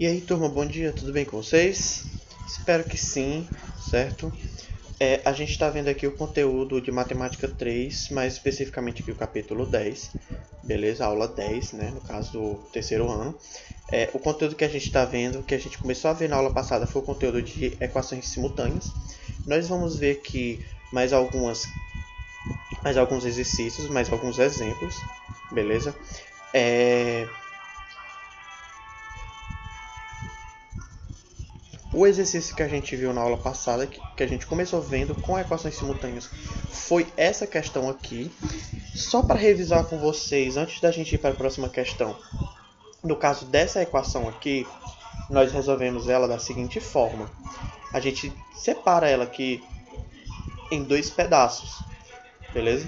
E aí, turma, bom dia, tudo bem com vocês? Espero que sim, certo? A gente está vendo aqui o conteúdo de Matemática 3, mais especificamente aqui o capítulo 10, beleza? Aula 10, né? No caso do terceiro ano. O conteúdo que a gente está vendo, que a gente começou a ver na aula passada, foi o conteúdo de equações simultâneas. Nós vamos ver aqui mais alguns exercícios, mais alguns exemplos, beleza? O exercício que a gente viu na aula passada, que a gente começou vendo com equações simultâneas, foi essa questão aqui. Só para revisar com vocês, antes da gente ir para a próxima questão, no caso dessa equação aqui, nós resolvemos ela da seguinte forma. A gente separa ela aqui em dois pedaços, beleza?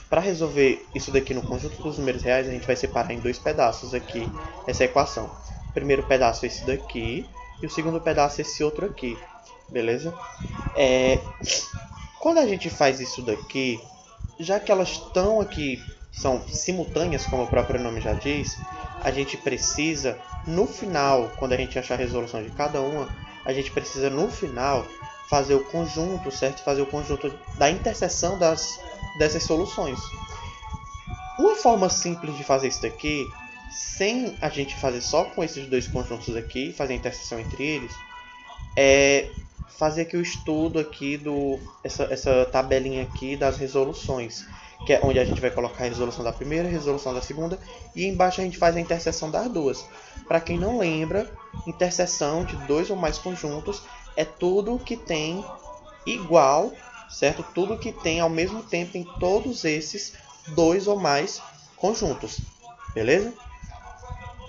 Para resolver isso daqui no conjunto dos números reais, a gente vai separar em dois pedaços aqui essa equação. O primeiro pedaço é esse daqui, e o segundo pedaço é esse outro aqui, beleza? Quando a gente faz isso daqui, já que elas estão aqui, são simultâneas, como o próprio nome já diz, a gente precisa, no final, quando a gente achar a resolução de cada uma, a gente precisa, no final, fazer o conjunto, certo? Fazer o conjunto da interseção dessas soluções. Uma forma simples de fazer isso daqui, sem a gente fazer só com esses dois conjuntos aqui, fazer a interseção entre eles, é fazer aqui o estudo aqui essa tabelinha aqui das resoluções, que é onde a gente vai colocar a resolução da primeira, a resolução da segunda, e embaixo a gente faz a interseção das duas. Para quem não lembra, interseção de dois ou mais conjuntos é tudo que tem igual, certo? Tudo que tem ao mesmo tempo em todos esses dois ou mais conjuntos, beleza?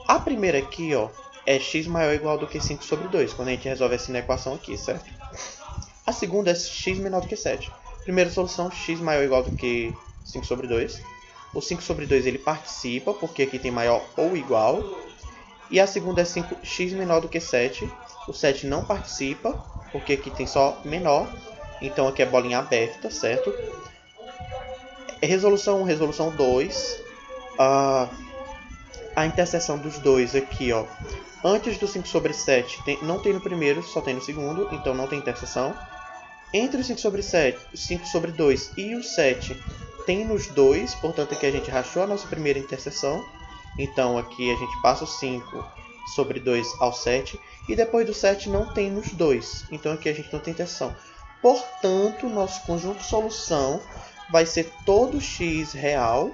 A primeira aqui, ó, é x maior ou igual do que 5 sobre 2, quando a gente resolve essa equação aqui, certo? A segunda é x menor do que 7. Primeira solução, x maior ou igual do que 5 sobre 2. O 5 sobre 2 ele participa, porque aqui tem maior ou igual. E a segunda é 5x menor do que 7. O 7 não participa, porque aqui tem só menor. Então aqui é bolinha aberta, certo? Resolução 1, resolução 2. A interseção dos dois aqui, ó. Antes do 5 sobre 7, não tem no primeiro, só tem no segundo, então não tem interseção. Entre o 5 sobre 7, 5 sobre 2 e o 7, tem nos dois, portanto aqui a gente rachou a nossa primeira interseção. Então aqui a gente passa o 5 sobre 2 ao 7, e depois do 7 não tem nos dois, então aqui a gente não tem interseção. Portanto, nosso conjunto solução vai ser todo x real,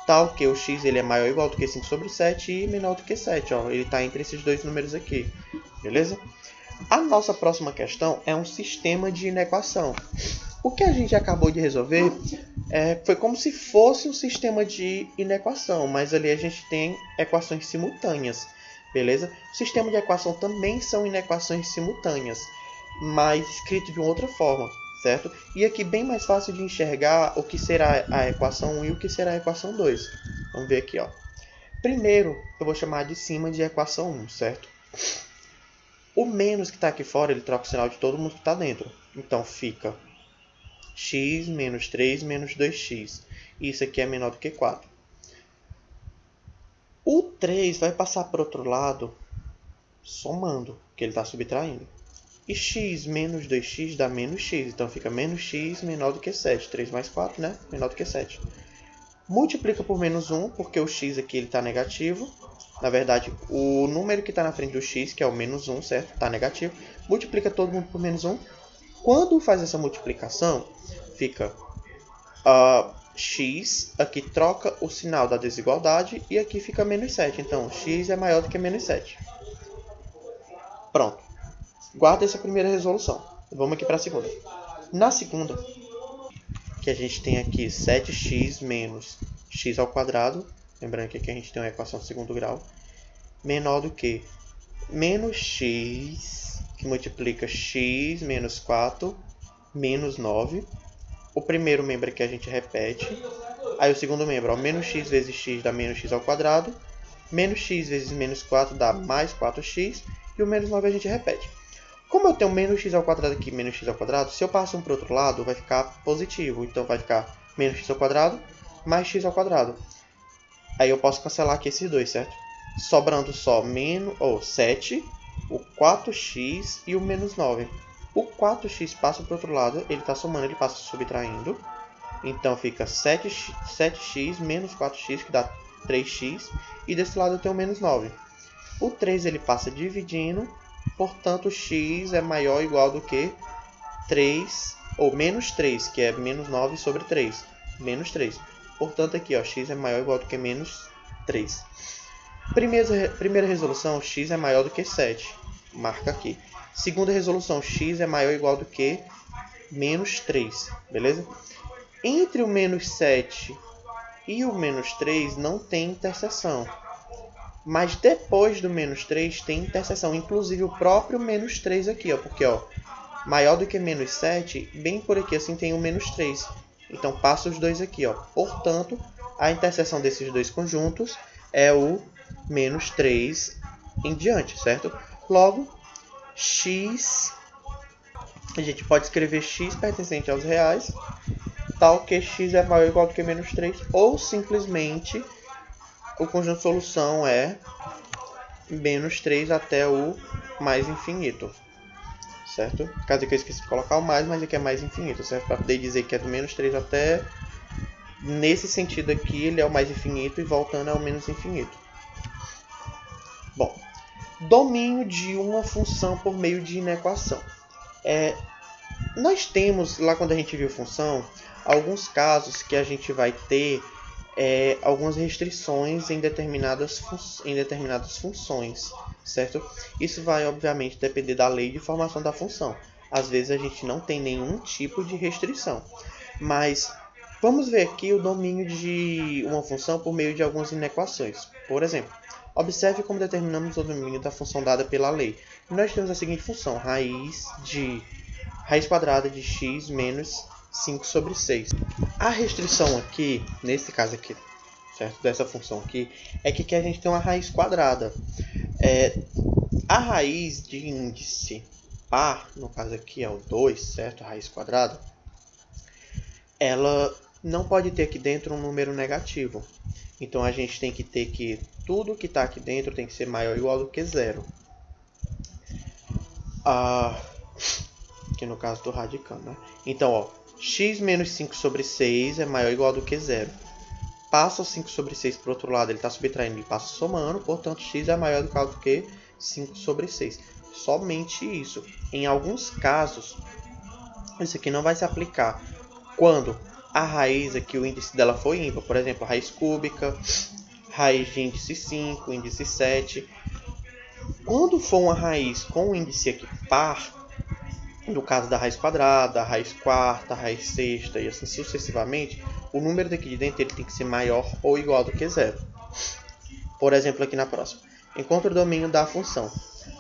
tal que o x ele é maior ou igual do que 5 sobre 7 e menor do que 7. Ó. Ele está entre esses dois números aqui, beleza? A nossa próxima questão é um sistema de inequação. O que a gente acabou de resolver foi como se fosse um sistema de inequação, mas ali a gente tem equações simultâneas, beleza? O sistema de equação também são inequações simultâneas, mas escrito de uma outra forma, certo? E aqui bem mais fácil de enxergar o que será a equação 1 e o que será a equação 2. Vamos ver aqui, ó. Primeiro, eu vou chamar de cima de equação 1, certo? O menos que está aqui fora, ele troca o sinal de todo mundo que está dentro. Então, fica x menos 3 menos 2x. Isso aqui é menor do que 4. O 3 vai passar para o outro lado somando, que ele está subtraindo. E x menos 2x dá menos x. Então, fica menos x menor do que 7. 3 mais 4, né? Menor do que 7. Multiplica por menos 1, porque o x aqui está negativo. Na verdade, o número que está na frente do x, que é o menos 1, certo? Está negativo. Multiplica todo mundo por menos 1. Quando faz essa multiplicação, fica x, aqui troca o sinal da desigualdade, e aqui fica menos 7. Então, x é maior do que menos 7. Pronto. Guarda essa primeira resolução. Vamos aqui para a segunda. Na segunda, que a gente tem aqui 7x menos x ao quadrado, lembrando que aqui a gente tem uma equação de segundo grau, menor do que menos x, que multiplica x menos 4, menos 9. O primeiro membro aqui a gente repete. Aí o segundo membro, ó, menos x vezes x dá menos x ao quadrado. Menos x vezes menos 4 dá mais 4x. E o menos 9 a gente repete. Como eu tenho menos x ao quadrado aqui, menos x ao quadrado, se eu passo um para o outro lado, vai ficar positivo. Então, vai ficar menos x ao quadrado mais x ao quadrado. Aí eu posso cancelar aqui esses dois, certo? sobrando só 7, o 4x e o menos 9. O 4x passa para o outro lado, ele está somando, ele passa subtraindo. Então fica 7x menos 4x, que dá 3x. E desse lado eu tenho o menos 9. O 3 ele passa dividindo, portanto x é maior ou igual do que 3, ou menos 3, que é menos 9 sobre 3. Menos 3. Portanto aqui, ó, x é maior ou igual do que menos 3. Primeira resolução, x é maior do que 7. Marca aqui. Segunda resolução, x é maior ou igual do que menos 3. Beleza? Entre o menos 7 e o menos 3 não tem interseção. Mas depois do menos 3 tem interseção. Inclusive o próprio menos 3 aqui, ó. Porque, ó, maior do que menos 7, bem por aqui assim tem o menos 3. Então passa os dois aqui, ó. Portanto, a interseção desses dois conjuntos é o menos 3 em diante, certo? Logo, x, a gente pode escrever x pertencente aos reais, tal que x é maior ou igual do que menos 3, ou simplesmente o conjunto de solução é menos 3 até o mais infinito, certo? Caso que eu esqueci de colocar o mais, mas aqui é mais infinito, certo? Para poder dizer que é do menos 3 até... Nesse sentido aqui, ele é o mais infinito e voltando é o menos infinito. Bom, domínio de uma função por meio de inequação. Nós temos, lá quando a gente viu função, alguns casos que a gente vai ter algumas restrições em determinadas funções, certo? Isso vai, obviamente, depender da lei de formação da função. Às vezes a gente não tem nenhum tipo de restrição, mas vamos ver aqui o domínio de uma função por meio de algumas inequações. Por exemplo, observe como determinamos o domínio da função dada pela lei. Nós temos a seguinte função, raiz quadrada de x menos 5 sobre 6. A restrição aqui, nesse caso aqui, certo? Dessa função aqui, é que aqui a gente tem uma raiz quadrada. A raiz de índice par, no caso aqui é o 2, certo? A raiz quadrada, ela não pode ter aqui dentro um número negativo. Então a gente tem que ter que tudo que está aqui dentro tem que ser maior ou igual do que 0. Aqui no caso estou radicando, né? Então, ó, x menos 5 sobre 6 é maior ou igual do que 0. Passa o 5 sobre 6 para o outro lado, ele está subtraindo e passa somando, portanto x é maior ou igual do que 5 sobre 6. Somente isso. Em alguns casos, isso aqui não vai se aplicar quando a raiz aqui, o índice dela foi ímpar. Por exemplo, raiz cúbica, raiz de índice 5, índice 7. Quando for uma raiz com o índice aqui par, no caso da raiz quadrada, a raiz quarta, a raiz sexta e assim sucessivamente, o número daqui de dentro ele tem que ser maior ou igual do que 0. Por exemplo, aqui na próxima. Encontre o domínio da função.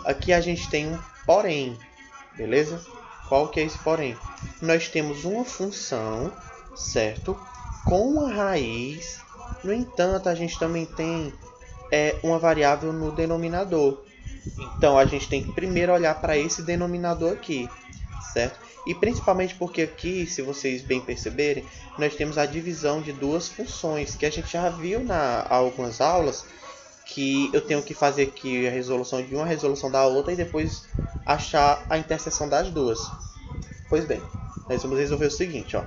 Aqui a gente tem um porém, beleza? Qual que é esse porém? Nós temos uma função, certo? Com uma raiz. No entanto, a gente também tem uma variável no denominador. Então, a gente tem que primeiro olhar para esse denominador aqui, certo? E principalmente porque aqui, se vocês bem perceberem, nós temos a divisão de duas funções, que a gente já viu há algumas aulas, que eu tenho que fazer aqui a resolução de uma, a resolução da outra, e depois achar a interseção das duas. Pois bem, nós vamos resolver o seguinte, ó.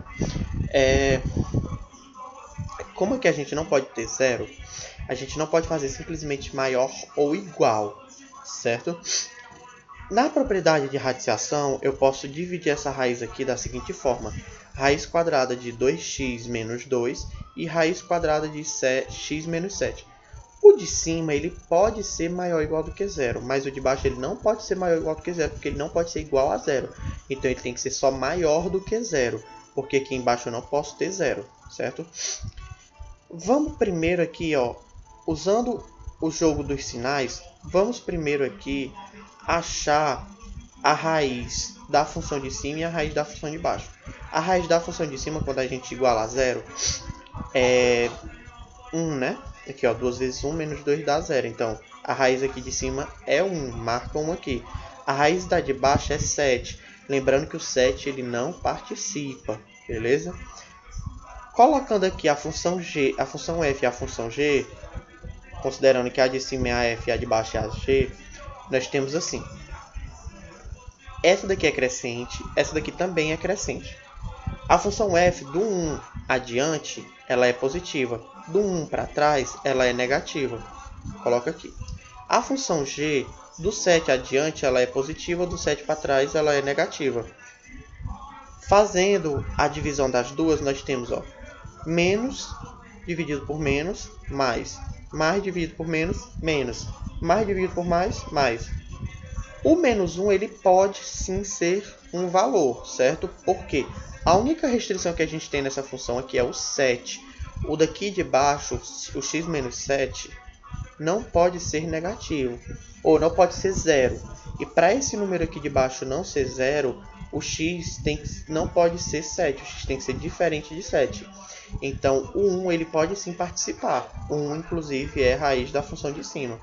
Como que a gente não pode ter 0, a gente não pode fazer simplesmente maior ou igual, certo? Na propriedade de radiciação, eu posso dividir essa raiz aqui da seguinte forma. Raiz quadrada de 2x menos 2 e raiz quadrada de x menos 7. O de cima ele pode ser maior ou igual do que 0, mas o de baixo ele não pode ser maior ou igual do que 0, porque ele não pode ser igual a 0. Então ele tem que ser só maior do que 0, porque aqui embaixo eu não posso ter 0, certo? Vamos primeiro aqui, ó, usando o jogo dos sinais, vamos primeiro aqui achar a raiz da função de cima e a raiz da função de baixo. A raiz da função de cima, quando a gente iguala a 0, é 1, né? Aqui, ó, 2 vezes 1 menos 2 dá 0. Então, a raiz aqui de cima é 1, marca 1 aqui. A raiz da de baixo é 7. Lembrando que o 7 ele não participa, beleza? Colocando aqui a função g, a função f e a função g, considerando que a de cima é a f e a de baixo é a g, nós temos assim. Essa daqui é crescente, essa daqui também é crescente. A função f do 1 adiante, ela é positiva. Do 1 para trás, ela é negativa. Coloca aqui. A função g do 7 adiante, ela é positiva. Do 7 para trás, ela é negativa. Fazendo a divisão das duas, nós temos menos dividido por menos, mais. Mais dividido por menos, menos. Mais dividido por mais, mais. O menos 1 ele pode sim ser um valor, certo? Porque a única restrição que a gente tem nessa função aqui é o 7. O daqui de baixo, o x menos 7, não pode ser negativo. Ou não pode ser zero. E para esse número aqui de baixo não ser zero, o x não pode ser 7. O x tem que ser diferente de 7. Então, o 1 ele pode sim participar. O 1, inclusive, é a raiz da função de cima.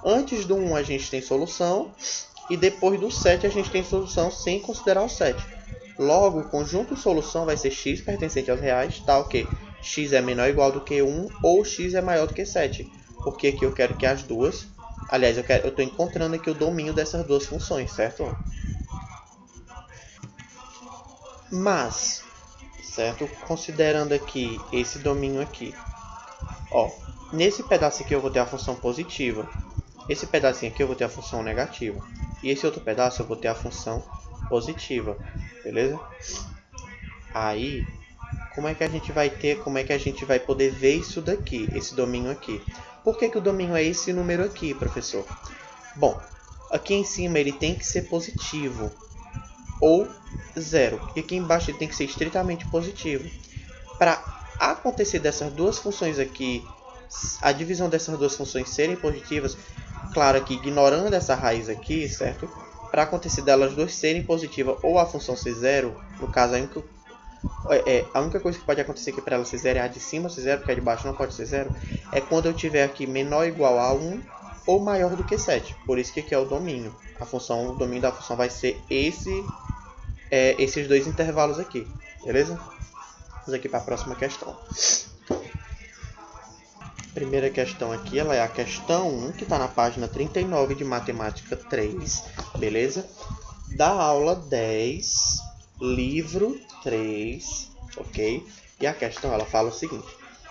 Antes do 1 a gente tem solução. E depois do 7 a gente tem solução sem considerar o 7. Logo, o conjunto solução vai ser x pertencente aos reais, tal que x é menor ou igual do que 1 ou x é maior do que 7. Porque aqui eu quero que as duas... Aliás, eu estou encontrando aqui o domínio dessas duas funções, certo? Mas, certo? Considerando aqui esse domínio aqui. Nesse pedaço aqui eu vou ter a função positiva. Esse pedacinho aqui eu vou ter a função negativa. E esse outro pedaço eu vou ter a função positiva. Beleza? Aí, como é que a gente vai poder ver isso daqui, esse domínio aqui? Por que o domínio é esse número aqui, professor? Bom, aqui em cima ele tem que ser positivo ou zero. E aqui embaixo ele tem que ser estritamente positivo. Para acontecer dessas duas funções aqui, a divisão dessas duas funções serem positivas, claro que ignorando essa raiz aqui, certo? Para acontecer delas duas serem positivas ou a função ser zero, no caso a única coisa que pode acontecer aqui para ela ser zero é a de cima ser zero, porque a de baixo não pode ser zero, é quando eu tiver aqui menor ou igual a 1 ou maior do que 7. Por isso que aqui é o domínio. O domínio da função vai ser esses dois intervalos aqui, beleza? Vamos aqui para a próxima questão. Primeira questão aqui, ela é a questão 1, que está na página 39 de Matemática 3, beleza? Da aula 10, livro 3, ok? E a questão, ela fala o seguinte.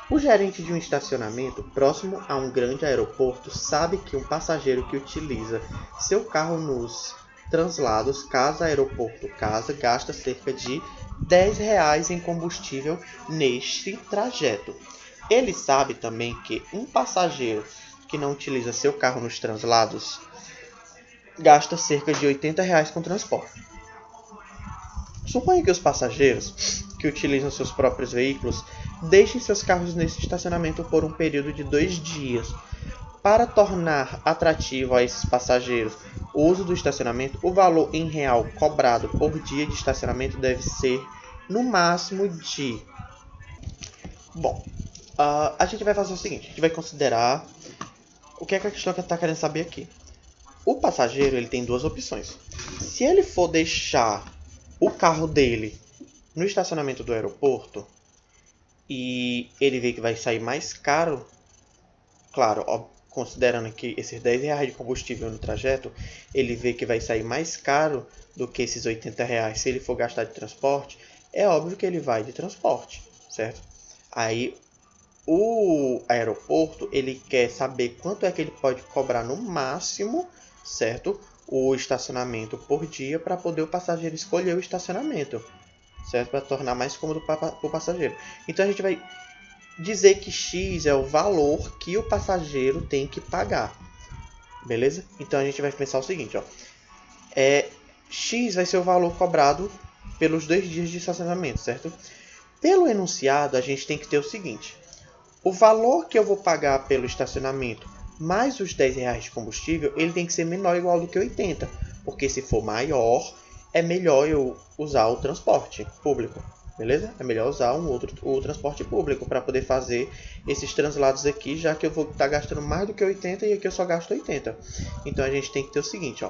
O gerente de um estacionamento próximo a um grande aeroporto sabe que um passageiro que utiliza seu carro nos translados casa-aeroporto-casa gasta cerca de R$10 em combustível neste trajeto. Ele sabe também que um passageiro que não utiliza seu carro nos translados gasta cerca de R$80 com transporte. Suponha que os passageiros que utilizam seus próprios veículos deixem seus carros nesse estacionamento por um período de 2 dias. Para tornar atrativo a esses passageiros o uso do estacionamento, o valor em real cobrado por dia de estacionamento deve ser no máximo de... Bom, a gente vai fazer o seguinte, a gente vai considerar o que é que a questão está querendo saber aqui. O passageiro ele tem duas opções. Se ele for deixar o carro dele no estacionamento do aeroporto e ele vê que vai sair mais caro, claro, considerando que esses R$10 de combustível no trajeto, ele vê que vai sair mais caro do que esses R$80 se ele for gastar de transporte, é óbvio que ele vai de transporte, certo? Aí o aeroporto ele quer saber quanto é que ele pode cobrar no máximo, certo? O estacionamento por dia para poder o passageiro escolher o estacionamento, certo? Para tornar mais cômodo para o passageiro. Então a gente vai dizer que X é o valor que o passageiro tem que pagar, beleza? Então a gente vai pensar o seguinte, X vai ser o valor cobrado pelos 2 dias de estacionamento, certo? Pelo enunciado a gente tem que ter o seguinte: o valor que eu vou pagar pelo estacionamento mais os R$10 de combustível, ele tem que ser menor ou igual do que 80. Porque se for maior, é melhor eu usar o transporte público. Beleza? É melhor usar o transporte público para poder fazer esses translados aqui, já que eu vou estar gastando mais do que 80 e aqui eu só gasto 80. Então a gente tem que ter o seguinte,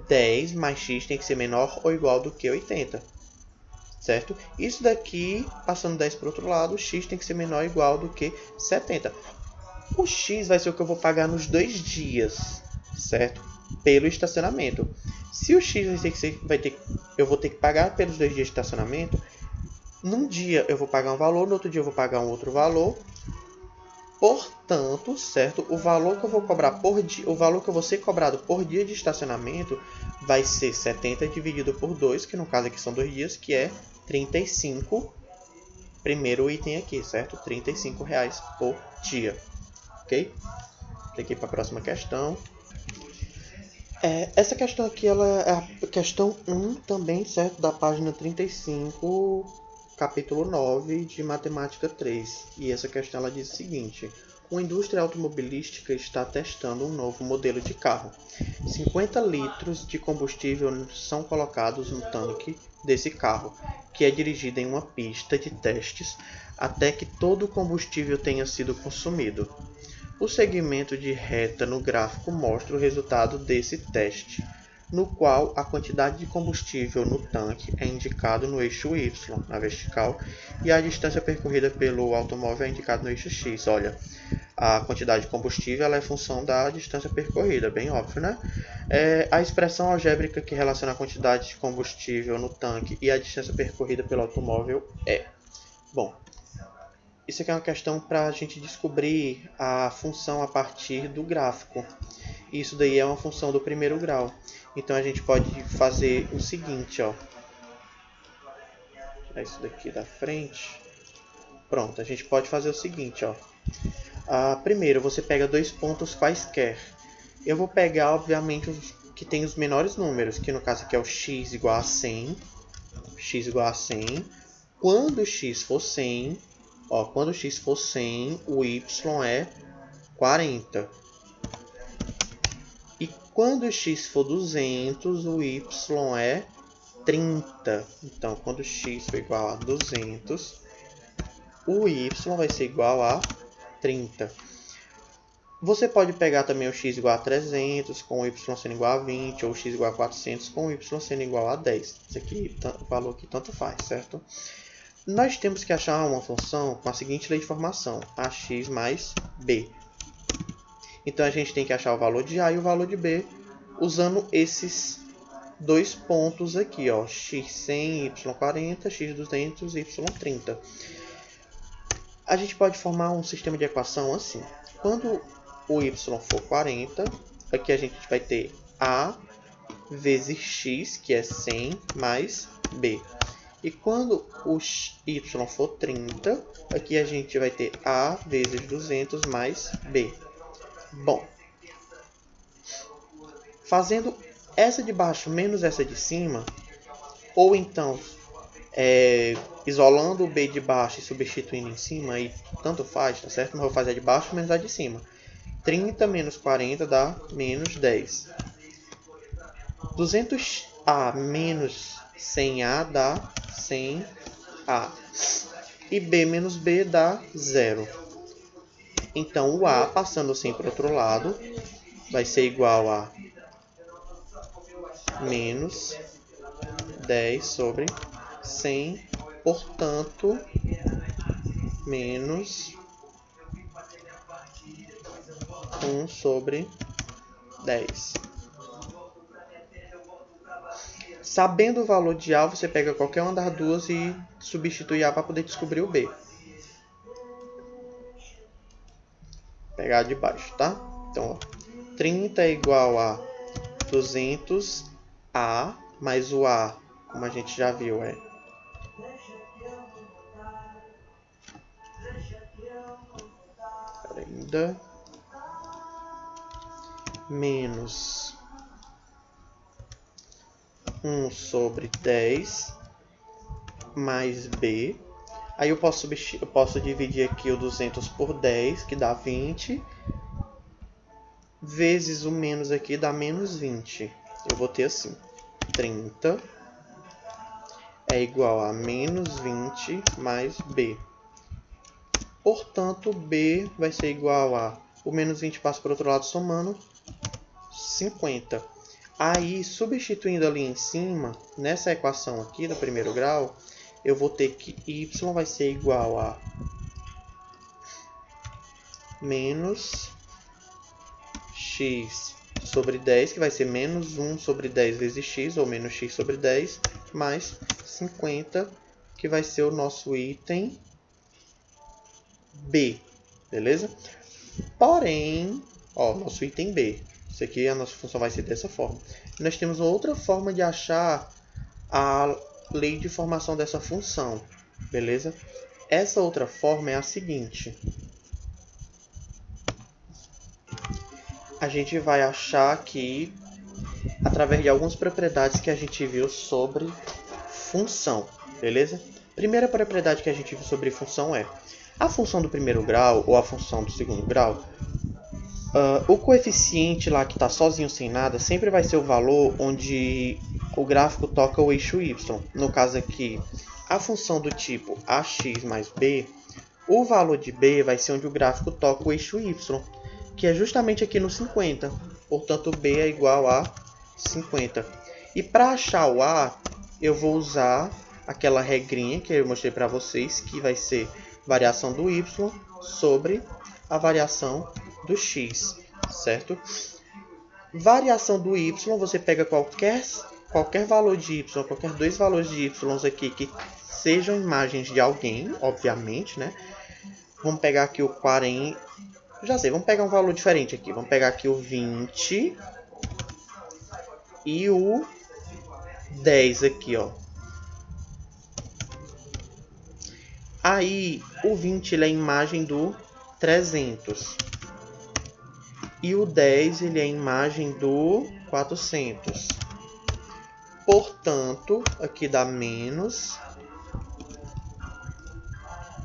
10 mais x tem que ser menor ou igual do que 80. Certo? Isso daqui, passando 10 para o outro lado, x tem que ser menor ou igual do que 70. O x vai ser o que eu vou pagar nos 2 dias, certo? Pelo estacionamento. Se o x eu vou ter que pagar pelos 2 dias de estacionamento, num dia eu vou pagar um valor, no outro dia eu vou pagar um outro valor. Portanto, certo? O valor que eu vou cobrar por dia, o valor que eu vou ser cobrado por dia de estacionamento vai ser 70 dividido por 2, que no caso aqui são 2 dias, que é 35. Primeiro item aqui, certo? R$35 por dia. Ok? Cliquei para a próxima questão. Essa questão aqui ela é a questão 1 também, certo? Da página 35, capítulo 9 de Matemática 3. E essa questão ela diz o seguinte: uma indústria automobilística está testando um novo modelo de carro. 50 litros de combustível são colocados no tanque desse carro, que é dirigido em uma pista de testes até que todo o combustível tenha sido consumido. O segmento de reta no gráfico mostra o resultado desse teste, no qual a quantidade de combustível no tanque é indicado no eixo Y, na vertical, e a distância percorrida pelo automóvel é indicada no eixo X. Olha, a quantidade de combustível ela é função da distância percorrida, bem óbvio, né? A expressão algébrica que relaciona a quantidade de combustível no tanque e a distância percorrida pelo automóvel é... Bom, isso aqui é uma questão para a gente descobrir a função a partir do gráfico. Isso daí é uma função do primeiro grau. Então a gente pode fazer o seguinte, ó. Tirar isso daqui da frente. Pronto, a gente pode fazer o seguinte, ó. Primeiro, você pega 2 pontos quaisquer. Eu vou pegar, obviamente, os que tem os menores números, que no caso aqui é o x igual a 100. X igual a 100. Quando x for 100, ó, quando x for 100, o y é 40. E quando x for 200, o y é 30. Então, quando x for igual a 200, o y vai ser igual a 30. Você pode pegar também o x igual a 300, com o y sendo igual a 20, ou o x igual a 400, com o y sendo igual a 10. Isso aqui, o valor aqui tanto faz, certo? Nós temos que achar uma função com a seguinte lei de formação, ax mais b. Então, a gente tem que achar o valor de a e o valor de b, usando esses 2 pontos aqui, ó, x100, y40, x200, y30. A gente pode formar um sistema de equação assim. Quando o y for 40, aqui a gente vai ter a vezes x, que é 100, mais b. E quando o y for 30, aqui a gente vai ter a vezes 200 mais b. Bom, fazendo essa de baixo menos essa de cima, ou então isolando o b de baixo e substituindo em cima, aí tanto faz, tá certo? Mas eu vou fazer a de baixo menos a de cima. 30 menos 40 dá menos 10. 200a menos 100a dá 100a. E b menos b dá 0. Então, o a, passando 100 para o outro lado, vai ser igual a menos 10 sobre 100. Portanto, menos 1 sobre 10. Sabendo o valor de A, você pega qualquer uma das duas e substitui A para poder descobrir o B. Pegar a de baixo, tá? Então, ó, 30 é igual a 200A, mais o A, como a gente já viu, é ainda menos 1 sobre 10 mais B. Aí eu posso dividir aqui o 200 por 10, que dá 20, vezes o menos aqui dá menos 20. Eu vou ter assim, 30 é igual a menos 20 mais B. Portanto, B vai ser igual a... O menos 20 passa para o outro lado somando 50. Aí, substituindo ali em cima, nessa equação aqui do primeiro grau, eu vou ter que y vai ser igual a menos x sobre 10, que vai ser menos 1 sobre 10 vezes x, ou menos x sobre 10, mais 50, que vai ser o nosso item B, beleza? Porém, ó, nosso item B, isso aqui a nossa função vai ser dessa forma. Nós temos outra forma de achar a lei de formação dessa função, beleza? Essa outra forma é a seguinte. A gente vai achar aqui, através de algumas propriedades que a gente viu sobre função, beleza? Primeira propriedade que a gente viu sobre função é a função do primeiro grau ou a função do segundo grau. O coeficiente lá que está sozinho sem nada sempre vai ser o valor onde o gráfico toca o eixo y. No caso aqui, a função do tipo ax mais b, o valor de b vai ser onde o gráfico toca o eixo y, que é justamente aqui no 50. Portanto, b é igual a 50. E para achar o a, eu vou usar aquela regrinha que eu mostrei para vocês, que vai ser variação do y sobre a variação do x, certo? Variação do y, você pega qualquer valor de y, qualquer dois valores de y aqui que sejam imagens de alguém, obviamente, né? Vamos pegar aqui o 40, já sei, vamos pegar um valor diferente aqui. Vamos pegar aqui o 20 e o 10 aqui, ó. Aí, o 20 ele é a imagem do 300. E o 10 ele é a imagem do 400. Portanto, aqui dá menos.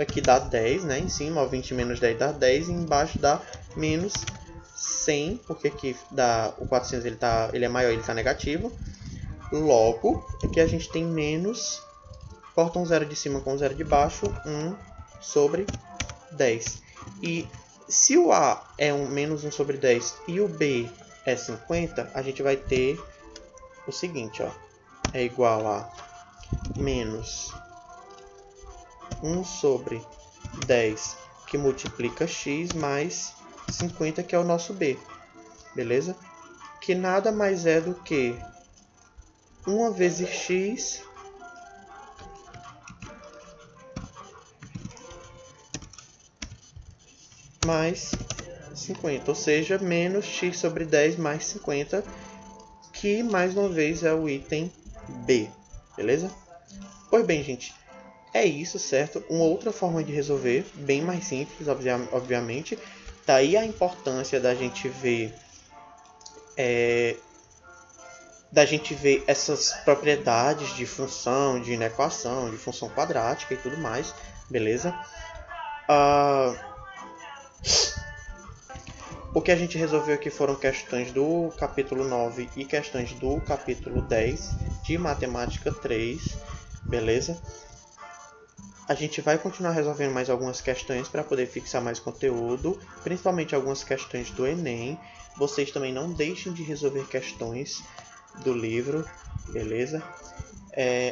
Aqui dá 10, né? Em cima, ó, 20 menos 10 dá 10. E embaixo dá menos 100. Porque aqui dá, o 400 ele é maior, ele está negativo. Logo, aqui a gente tem menos. Corta um zero de cima com um zero de baixo. 1 sobre 10. E se o A é menos 1 sobre 10 e o B é 50, a gente vai ter o seguinte, ó. É igual a menos 1 sobre 10, que multiplica x, mais 50, que é o nosso B. Beleza? Que nada mais é do que 1 vezes x mais 50, ou seja, menos x sobre 10 mais 50, que mais uma vez é o item B, beleza? Pois bem, gente, é isso, certo? Uma outra forma de resolver, bem mais simples, obviamente. Daí a importância da gente ver essas propriedades de função, de inequação, de função quadrática e tudo mais, beleza? O que a gente resolveu aqui foram questões do capítulo 9 e questões do capítulo 10 de matemática 3, beleza? A gente vai continuar resolvendo mais algumas questões para poder fixar mais conteúdo, principalmente algumas questões do Enem. Vocês também não deixem de resolver questões do livro, beleza?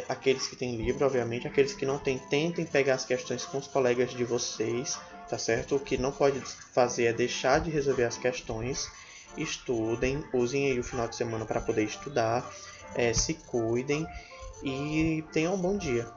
Aqueles que têm livro, obviamente, aqueles que não têm, tentem pegar as questões com os colegas de vocês, tá certo? O que não pode fazer é deixar de resolver as questões. Estudem, usem aí o final de semana para poder estudar, se cuidem e tenham um bom dia.